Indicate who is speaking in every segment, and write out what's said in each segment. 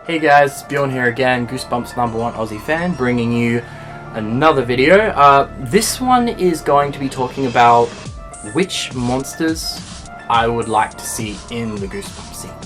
Speaker 1: Hey guys, it's Bjorn here again, Goosebumps #1 Aussie fan, bringing you another video. This one is going to be talking about which monsters I would like to see in the Goosebumps sequel.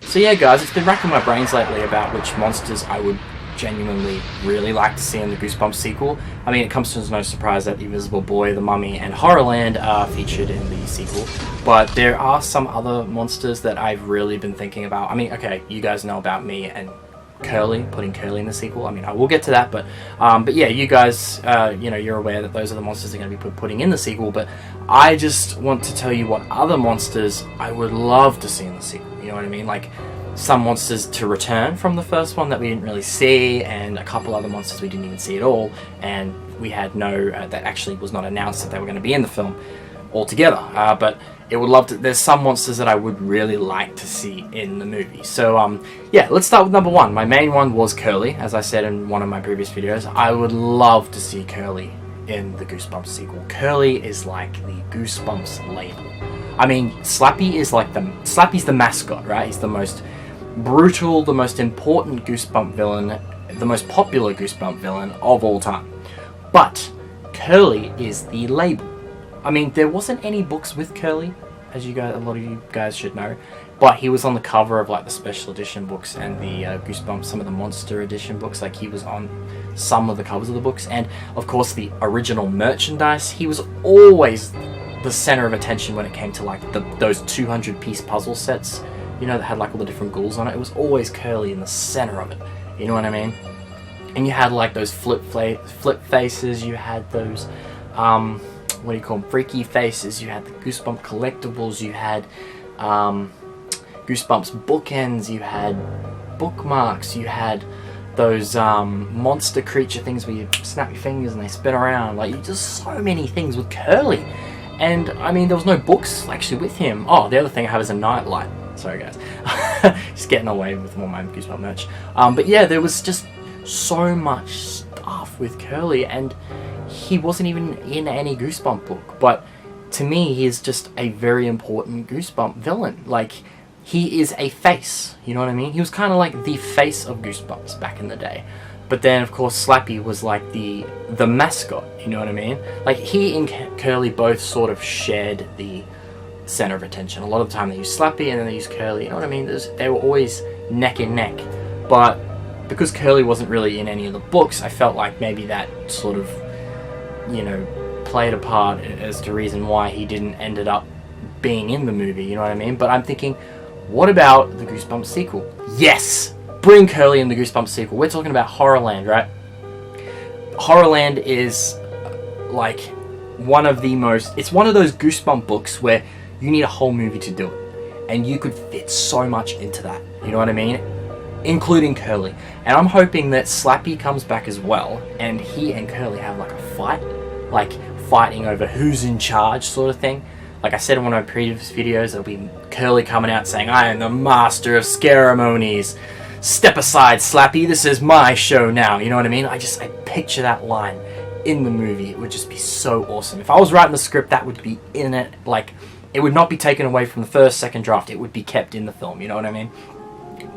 Speaker 1: So yeah guys, it's been racking my brains lately about which monsters I would genuinely really like to see in the Goosebumps sequel. I mean, it comes as no surprise that the Invisible Boy, the Mummy, and Horrorland are featured in the sequel, but there are some other monsters that I've really been thinking about. I mean, okay, you guys know about me and Curly, putting Curly in the sequel. I mean, I will get to that, but yeah, you guys, you know, you're aware that those are the monsters they're going to be putting in the sequel, but I just want to tell you what other monsters I would love to see in the sequel, you know what I mean? Like, some monsters to return from the first one that we didn't really see, and a couple other monsters we didn't even see at all, and we had no, that actually was not announced that they were going to be in the film altogether, but it would love to. There's some monsters that I would really like to see in the movie. So yeah, let's start with number one. My main one was Curly, as I said in one of my previous videos. I would love to see Curly in the Goosebumps sequel. Curly is like the Goosebumps label. I mean, Slappy's the mascot, right? He's the most brutal, the most important Goosebump villain, the most popular Goosebump villain of all time. But Curly is the label. I mean, there wasn't any books with Curly, as you guys, a lot of you guys should know, but he was on the cover of like the special edition books and the Goosebumps, some of the monster edition books. Like, he was on some of the covers of the books, and of course the original merchandise. He was always the center of attention when it came to like those 200-piece puzzle sets, you know, that had like all the different ghouls on it. It was always Curly in the center of it, you know what I mean? And you had like those flip faces, you had those what do you call them, freaky faces, you had the Goosebump collectibles, you had Goosebumps bookends, you had bookmarks, you had those monster creature things where you snap your fingers and they spin around. Like, just so many things with Curly. And I mean, there was no books actually with him. Oh, the other thing I have is a nightlight. Sorry guys, just getting away with all my Goosebump merch. But yeah, there was just so much stuff with Curly, and he wasn't even in any Goosebump book. But to me, he is just a very important Goosebump villain. Like, he is a face, you know what I mean? He was kind of like the face of Goosebumps back in the day. But then, of course, Slappy was like the mascot, you know what I mean? Like, he and Curly both sort of shared the center of attention. A lot of the time they use Slappy and then they use Curly, you know what I mean? They were always neck and neck. But because Curly wasn't really in any of the books, I felt like maybe that sort of, you know, played a part as to reason why he didn't ended up being in the movie, you know what I mean? But I'm thinking, what about the Goosebumps sequel? Yes! Bring Curly in the Goosebumps sequel. We're talking about Horrorland, right? Horrorland is like one of the most... It's one of those Goosebump books where you need a whole movie to do it. And you could fit so much into that, you know what I mean? Including Curly. And I'm hoping that Slappy comes back as well, and he and Curly have like a fight. Like, fighting over who's in charge sort of thing. Like I said in one of my previous videos, there'll be Curly coming out saying, "I am the master of ceremonies. Step aside, Slappy, this is my show now." You know what I mean? I picture that line in the movie. It would just be so awesome. If I was writing the script, that would be in it. Like, it would not be taken away from the first, second draft. It would be kept in the film, you know what I mean?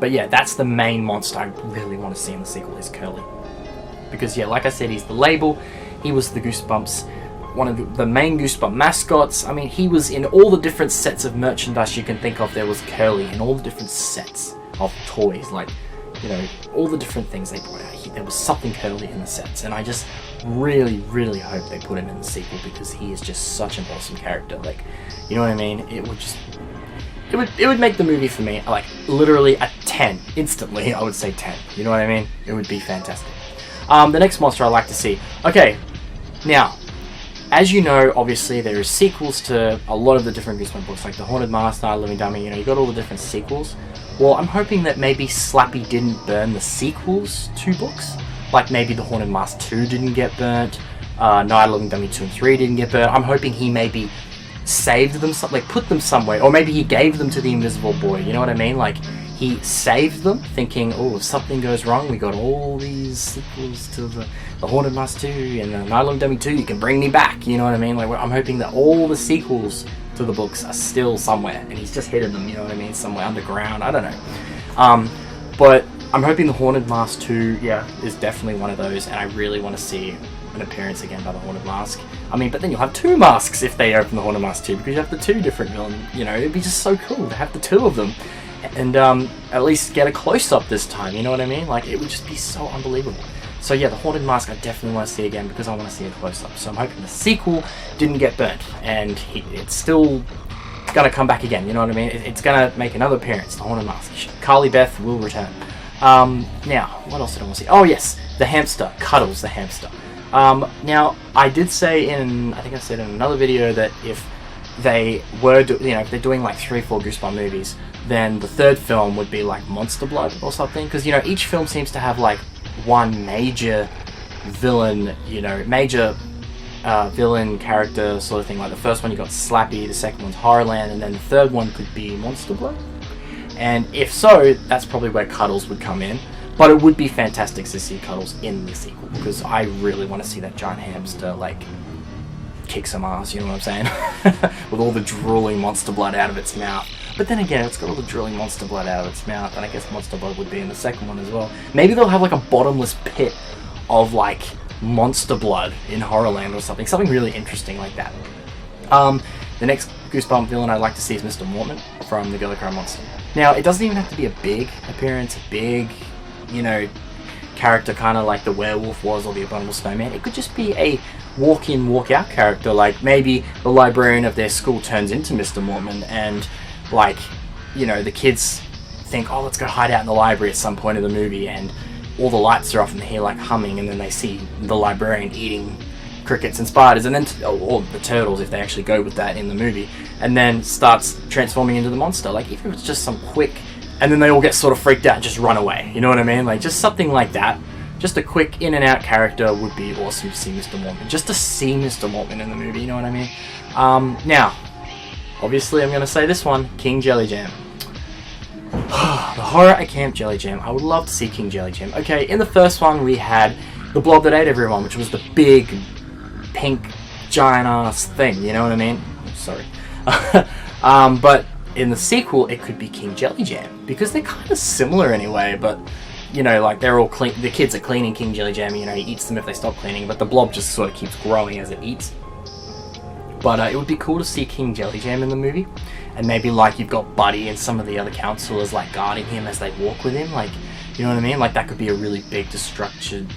Speaker 1: But yeah, that's the main monster I really want to see in the sequel, is Curly. Because yeah, like I said, he's the label. He was the Goosebumps, one of the main Goosebump mascots. I mean, he was in all the different sets of merchandise you can think of. There was Curly in all the different sets of toys, like, you know, all the different things they brought out. There was something Curly in the sets, and I just really, really hope they put him in the sequel, because he is just such an awesome character. Like, you know what I mean? It would make the movie for me like literally a 10 instantly. I would say 10. You know what I mean? It would be fantastic. The next monster I like to see. Okay, now as you know, obviously there is sequels to a lot of the different Goosebumps books, like The Haunted Mask, Night of the Living Dummy, you know, you got all the different sequels. Well, I'm hoping that maybe Slappy didn't burn the sequels to books. Like maybe The Haunted Mask 2 didn't get burnt, Night of the Living Dummy 2 and 3 didn't get burnt. I'm hoping he maybe saved them, like put them somewhere, or maybe he gave them to the Invisible Boy, you know what I mean? Like, he saved them, thinking, oh, if something goes wrong, we got all these sequels to the Haunted Mask 2 and the Night of the Living Dummy 2, you can bring me back, you know what I mean? Like, I'm hoping that all the sequels to the books are still somewhere, and he's just hidden them, you know what I mean? Somewhere underground, I don't know. But I'm hoping the Haunted Mask 2, yeah, is definitely one of those, and I really want to see an appearance again by the Haunted Mask. I mean, but then you'll have 2 masks if they open the Haunted Mask 2, because you have the 2 different villains, you know, it'd be just so cool to have the 2 of them. And at least get a close-up this time, you know what I mean? Like, it would just be so unbelievable. So yeah, the Haunted Mask I definitely want to see again, because I want to see a close-up. So I'm hoping the sequel didn't get burnt, and it's still gonna come back again, you know what I mean? It's gonna make another appearance, the Haunted Mask. Carly Beth will return. Now, what else did I want to see? Oh yes, the hamster, Cuddles the hamster. Now, I did say I think I said in another video that if they were, if they're doing like 3-4 Goosebumps movies, then the 3rd film would be like Monster Blood or something, because, you know, each film seems to have like one major villain, you know, major villain character sort of thing. Like the first one you got Slappy, the second one's Horrorland, and then the 3rd one could be Monster Blood. And if so, that's probably where Cuddles would come in. But it would be fantastic to see Cuddles in the sequel, because I really want to see that giant hamster, like, kick some ass, you know what I'm saying? With all the drooling monster blood out of its mouth. But then again, it's got all the drooling monster blood out of its mouth, and I guess monster blood would be in the second one as well. Maybe they'll have like a bottomless pit of like monster blood in Horrorland or something. Something really interesting like that. The next Goosebump villain I'd like to see is Mr. Mortman from The Girl That Cried Monster. Now, it doesn't even have to be a big appearance, a big, you know, character kind of like the werewolf was or the Abominable Snowman. It could just be a walk-in, walk-out character, like maybe the librarian of their school turns into Mr. Mortman, and like, you know, the kids think, oh, let's go hide out in the library at some point of the movie, and all the lights are off and they hear like humming, and then they see the librarian eating crickets and spiders, and then or the turtles if they actually go with that in the movie, and then starts transforming into the monster. Like, even if it's just some quick, and then they all get sort of freaked out and just run away, you know what I mean? Like, just something like that. Just a quick in and out character would be awesome to see Mr. Mortman. Just to see Mr. Mortman in the movie, you know what I mean? Now, obviously I'm going to say this one, King Jelly Jam. The horror at Camp Jelly Jam. I would love to see King Jelly Jam. Okay, in the first one we had the blob that ate everyone, which was the big, pink, giant-ass thing, you know what I mean? Sorry. But in the sequel, it could be King Jelly Jam, because they're kind of similar anyway, but, you know, like, they're all clean, the kids are cleaning King Jelly Jam, you know, he eats them if they stop cleaning, but the blob just sort of keeps growing as it eats. But it would be cool to see King Jelly Jam in the movie, and maybe, like, you've got Buddy and some of the other counselors, like, guarding him as they walk with him, like, you know what I mean? Like, that could be a really big, destructive,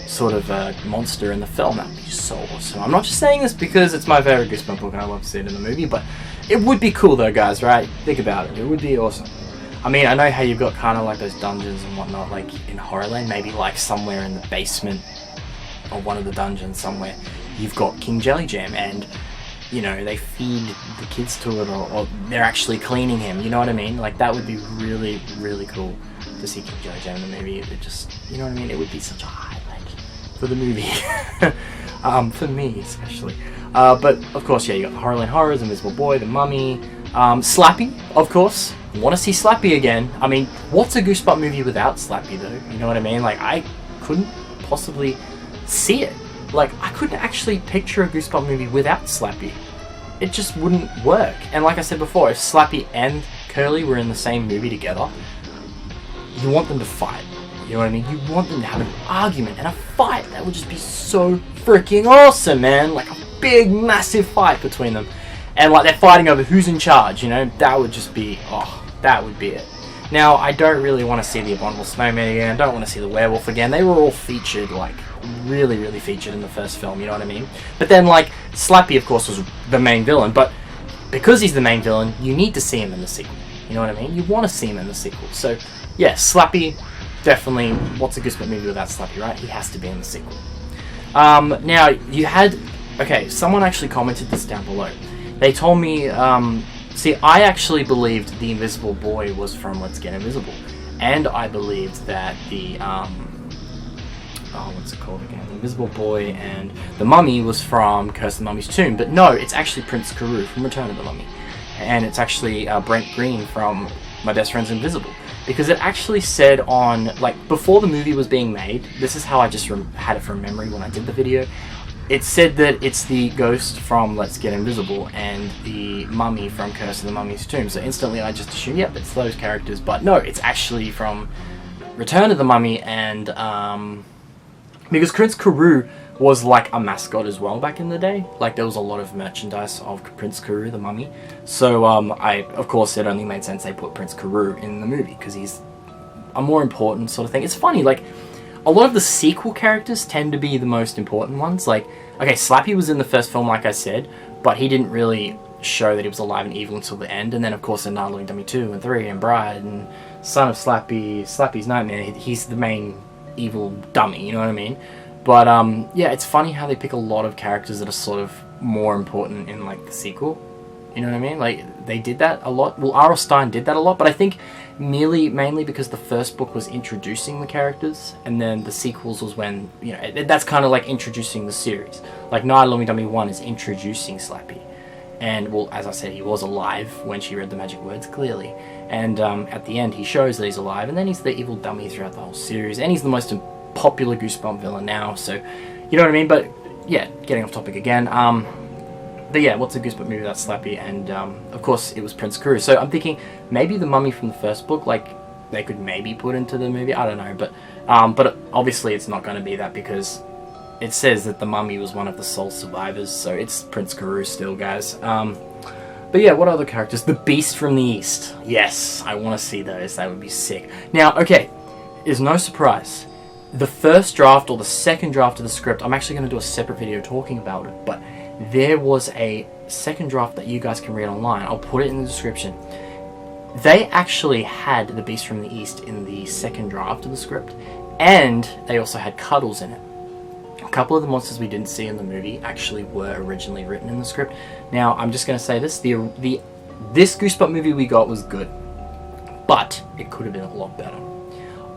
Speaker 1: sort of monster in the film. That would be so awesome. I'm not just saying this because it's my favorite Goosebumps book and I love to see it in the movie, but it would be cool though, guys, right? Think about it. It would be awesome. I mean, I know how you've got kind of like those dungeons and whatnot, like in Horrorland, maybe like somewhere in the basement or one of the dungeons somewhere, you've got King Jelly Jam, and, you know, they feed the kids to it, or they're actually cleaning him, you know what I mean? Like, that would be really, really cool to see King Jelly Jam in the movie. It would just, you know what I mean? It would be such a highlight for the movie. For me, especially. But, of course, yeah, you got the Horrorland Horrors, Invisible Boy, The Mummy, Slappy, of course. Want to see Slappy again. I mean, what's a Goosebumps movie without Slappy, though? You know what I mean? Like, I couldn't possibly see it. Like, I couldn't actually picture a Goosebumps movie without Slappy. It just wouldn't work. And like I said before, if Slappy and Curly were in the same movie together, you want them to fight. You know what I mean? You want them to have an argument and a fight. That would just be so freaking awesome, man. Like a big, massive fight between them. And like they're fighting over who's in charge, you know? That would just be, oh, that would be it. Now, I don't really want to see the Abominable Snowman again. I don't want to see the werewolf again. They were all featured, like, really, really featured in the first film, you know what I mean? But then, like, Slappy, of course, was the main villain. But because he's the main villain, you need to see him in the sequel. You know what I mean? You want to see him in the sequel. So, yeah, Slappy, definitely, what's a Goosebumps movie without Slappy, right? He has to be in the sequel. Now, you had... Okay, someone actually commented this down below. They told me... see, I actually believed the Invisible Boy was from Let's Get Invisible. And I believed that the... what's it called again? The Invisible Boy and the Mummy was from Curse of the Mummy's Tomb. But no, it's actually Prince Carew from Return of the Mummy. And it's actually Brent Green from My Best Friend's Invisible. Because it actually said on, like, before the movie was being made, this is how I just had it from memory when I did the video, it said that it's the ghost from Let's Get Invisible and the mummy from Curse of the Mummy's Tomb. So instantly I just assumed, yep, it's those characters. But no, it's actually from Return of the Mummy, and, because Prince Carew was like a mascot as well back in the day. Like, there was a lot of merchandise of Prince Carew, the mummy. So, of course, it only made sense they put Prince Carew in the movie, because he's a more important sort of thing. It's funny, like, a lot of the sequel characters tend to be the most important ones. Like, okay, Slappy was in the first film, like I said, but he didn't really show that he was alive and evil until the end. And then, of course, in Night Loving Dummy 2 and 3 and Bride and Son of Slappy, Slappy's Nightmare, he's the main evil dummy, you know what I mean? But, yeah, it's funny how they pick a lot of characters that are sort of more important in, like, the sequel. You know what I mean? Like, they did that a lot. Well, R.L.Stine did that a lot, but I think mainly because the first book was introducing the characters, and then the sequels was when, you know, that's kind of like introducing the series. Like, Night Loving Dummy 1 is introducing Slappy. And, well, as I said, he was alive when she read the magic words, clearly. And, at the end, he shows that he's alive, and then he's the evil dummy throughout the whole series, and he's the most popular Goosebump villain now, so you know what I mean. But yeah, getting off topic again. But yeah, what's a Goosebump movie without Slappy? And of course it was Prince Carew. So I'm thinking maybe the mummy from the first book, like, they could maybe put into the movie. I don't know, but obviously it's not going to be that, because it says that the mummy was one of the sole survivors, so it's Prince Carew still, guys. But yeah, what other characters? The Beast from the East. Yes, I want to see those. That would be sick. Now, okay, it's no surprise. The first draft or the second draft of the script, I'm actually going to do a separate video talking about it, but there was a second draft that you guys can read online. I'll put it in the description. They actually had the Beast from the East in the second draft of the script, and they also had Cuddles in it. A couple of the monsters we didn't see in the movie actually were originally written in the script. Now, I'm just going to say this, this Goosebump movie we got was good, but it could have been a lot better.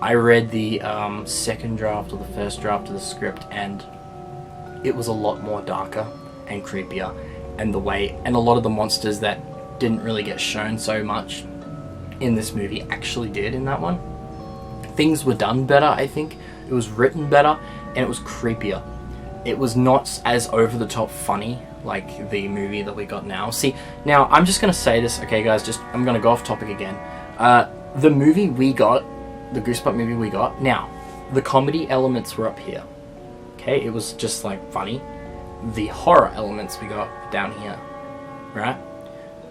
Speaker 1: I read the second draft or the first draft of the script, and it was a lot more darker and creepier, and a lot of the monsters that didn't really get shown so much in this movie actually did in that one. Things were done better, I think. It was written better, and it was creepier. It was not as over-the-top funny like the movie that we got now. See, now I'm just going to say this, okay guys, I'm going to go off topic again. The movie we got, the Goosebump movie we got, now, the comedy elements were up here. Okay, it was just like funny. The horror elements we got down here, right?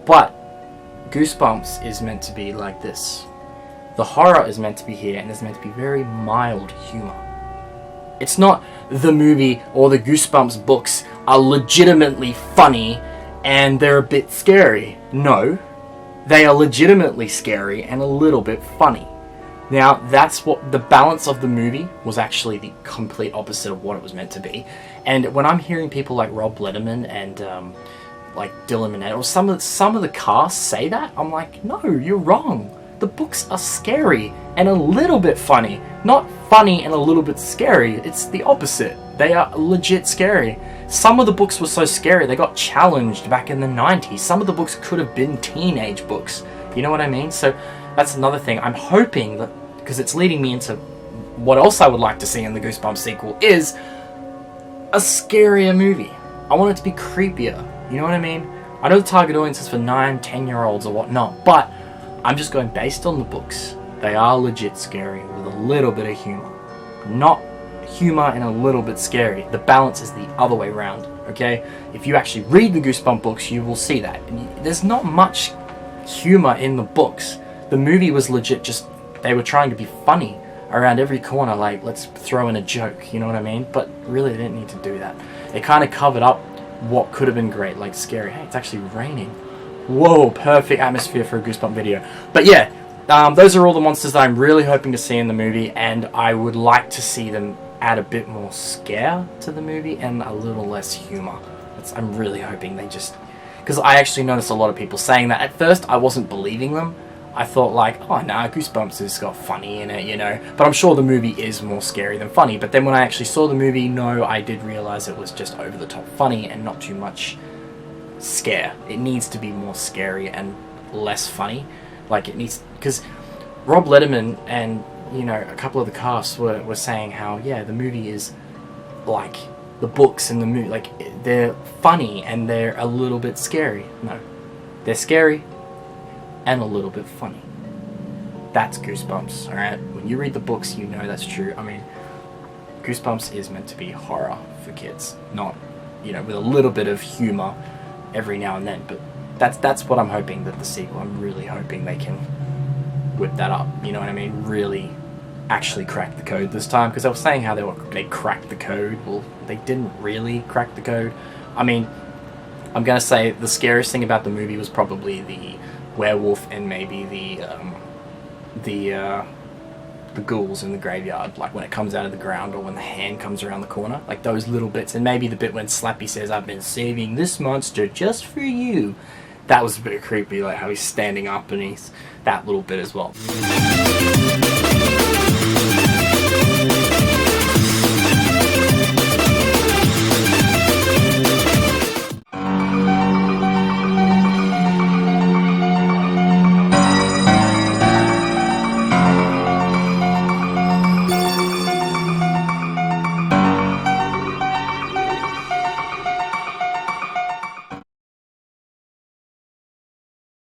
Speaker 1: But Goosebumps is meant to be like this. The horror is meant to be here, and there's meant to be very mild humor. It's not the movie or the Goosebumps books are legitimately funny and they're a bit scary. No, they are legitimately scary and a little bit funny. Now, that's what the balance of the movie was, actually the complete opposite of what it was meant to be. And when I'm hearing people like Rob Letterman and like Dylan Minnette or some of the cast say that, I'm like, no, you're wrong. The books are scary and a little bit funny. Not funny and a little bit scary. It's the opposite. They are legit scary. Some of the books were so scary they got challenged back in the 90s. Some of the books could have been teenage books. You know what I mean? So that's another thing. I'm hoping that, because it's leading me into what else I would like to see in the Goosebumps sequel, is a scarier movie. I want it to be creepier. You know what I mean? I know the target audience is for 9, 10-year-olds or whatnot, but I'm just going based on the books. They are legit scary with a little bit of humor. Not humor and a little bit scary. The balance is the other way around, okay? If you actually read the Goosebump books, you will see that. There's not much humor in the books. The movie was legit just, they were trying to be funny around every corner, like, let's throw in a joke, you know what I mean? But really, they didn't need to do that. They kind of covered up what could have been great, like scary. Hey, it's actually raining. Whoa, perfect atmosphere for a Goosebump video. But yeah, those are all the monsters that I'm really hoping to see in the movie, and I would like to see them add a bit more scare to the movie and a little less humor. I'm really hoping they just... Because I actually noticed a lot of people saying that. At first, I wasn't believing them. I thought like, oh nah, Goosebumps has got funny in it, you know. But I'm sure the movie is more scary than funny. But then when I actually saw the movie, no, I did realise it was just over the top funny and not too much scare. It needs to be more scary and less funny. Like, it needs... Because Rob Letterman and, you know, a couple of the cast were saying how, yeah, the movie is like... the books and the movie, like, they're funny and they're a little bit scary. No, they're scary and a little bit funny. That's Goosebumps, alright? When you read the books, you know that's true. I mean, Goosebumps is meant to be horror for kids, not, you know, with a little bit of humor every now and then. But that's what I'm hoping that the sequel, I'm really hoping they can whip that up, you know what I mean? Really actually crack the code this time, because they were saying how they cracked the code. Well, they didn't really crack the code. I mean, I'm gonna say the scariest thing about the movie was probably the werewolf and maybe the ghouls in the graveyard, like when it comes out of the ground or when the hand comes around the corner, like those little bits, and maybe the bit when Slappy says, "I've been saving this monster just for you." That was a bit creepy, like how he's standing up and he's that little bit as well.